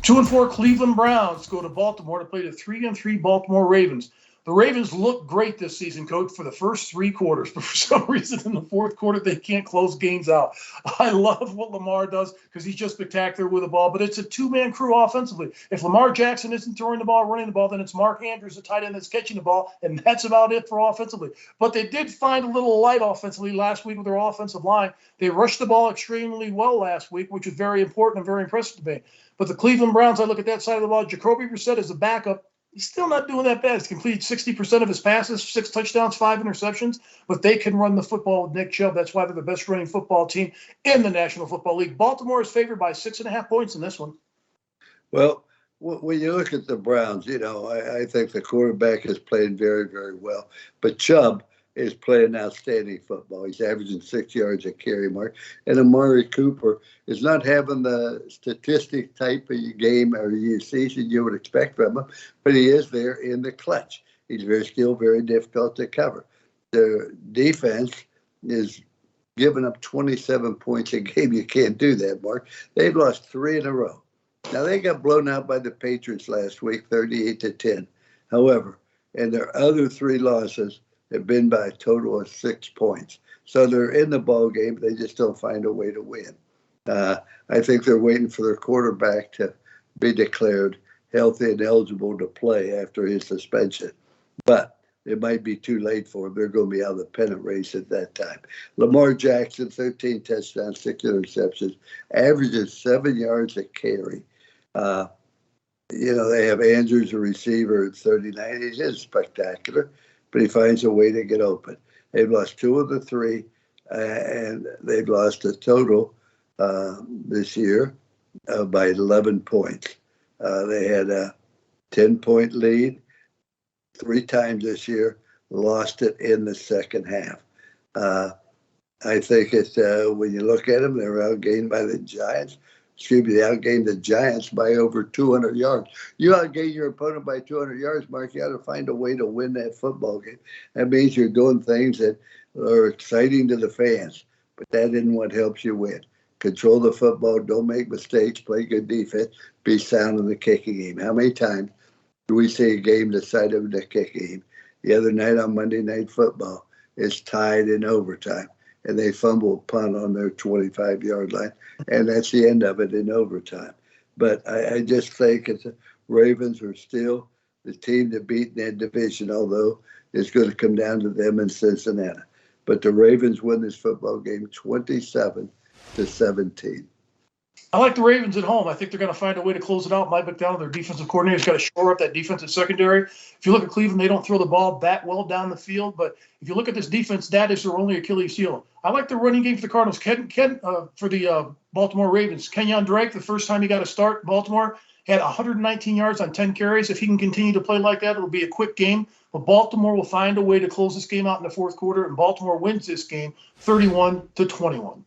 2-4 Cleveland Browns go to Baltimore to play the 3-3 Baltimore Ravens. The Ravens look great this season, Coach, for the first three quarters, but for some reason in the fourth quarter, they can't close games out. I love what Lamar does because he's just spectacular with the ball, but it's a two-man crew offensively. If Lamar Jackson isn't throwing the ball, running the ball, then it's Mark Andrews, the tight end, that's catching the ball, and that's about it for offensively. But they did find a little light offensively last week with their offensive line. They rushed the ball extremely well last week, which was very important and very impressive to me. But the Cleveland Browns, I look at that side of the ball, Jacoby Brissett is a backup. He's still not doing that bad. He's completed 60% of his passes, 6 touchdowns, 5 interceptions, but they can run the football with Nick Chubb. That's why they're the best running football team in the National Football League. Baltimore is favored by 6.5 points in this one. Well, when you look at the Browns, I think the quarterback has played very, very well. But Chubb is playing outstanding football. He's averaging 6 yards a carry, Mark. And Amari Cooper is not having the statistic type of game or season you would expect from him, but he is there in the clutch. He's very skilled, very difficult to cover. The defense is giving up 27 points a game. You can't do that, Mark. They've lost 3 in a row. Now, they got blown out by the Patriots last week, 38-10. However, in their other 3 losses, have been by a total of 6 points. So they're in the ball game. They just don't find a way to win. I think they're waiting for their quarterback to be declared healthy and eligible to play after his suspension. But it might be too late for them. They're going to be out of the pennant race at that time. Lamar Jackson, 13 touchdowns, 6 interceptions, averages 7 yards a carry. They have Andrews, a receiver, at 39. He is spectacular, but he finds a way to get open. They've lost 2 of the 3, and they've lost a total this year by 11 points. They had a 10-point lead 3 times this year, lost it in the second half. I think it's when you look at them, they were outgained by the Giants. They outgained the Giants by over 200 yards. You outgain your opponent by 200 yards, Mark, you got to find a way to win that football game. That means you're doing things that are exciting to the fans, but that isn't what helps you win. Control the football, don't make mistakes, play good defense, be sound in the kicking game. How many times do we see a game decided in the kicking game? The other night on Monday Night Football, it's tied in overtime, and they fumble a punt on their 25-yard line, and that's the end of it in overtime. But I just think the Ravens are still the team to beat in that division, although it's going to come down to them in Cincinnati. But the Ravens win this football game 27-17. I like the Ravens at home. I think they're going to find a way to close it out. Mike McDowell, their defensive coordinator's got to shore up that defensive secondary. If you look at Cleveland, they don't throw the ball that well down the field. But if you look at this defense, that is their only Achilles heel. I like the running game for the Cardinals. For the Baltimore Ravens, Kenyon Drake, the first time he got a start in Baltimore, had 119 yards on 10 carries. If he can continue to play like that, it'll be a quick game. But Baltimore will find a way to close this game out in the fourth quarter, and Baltimore wins this game 31-21.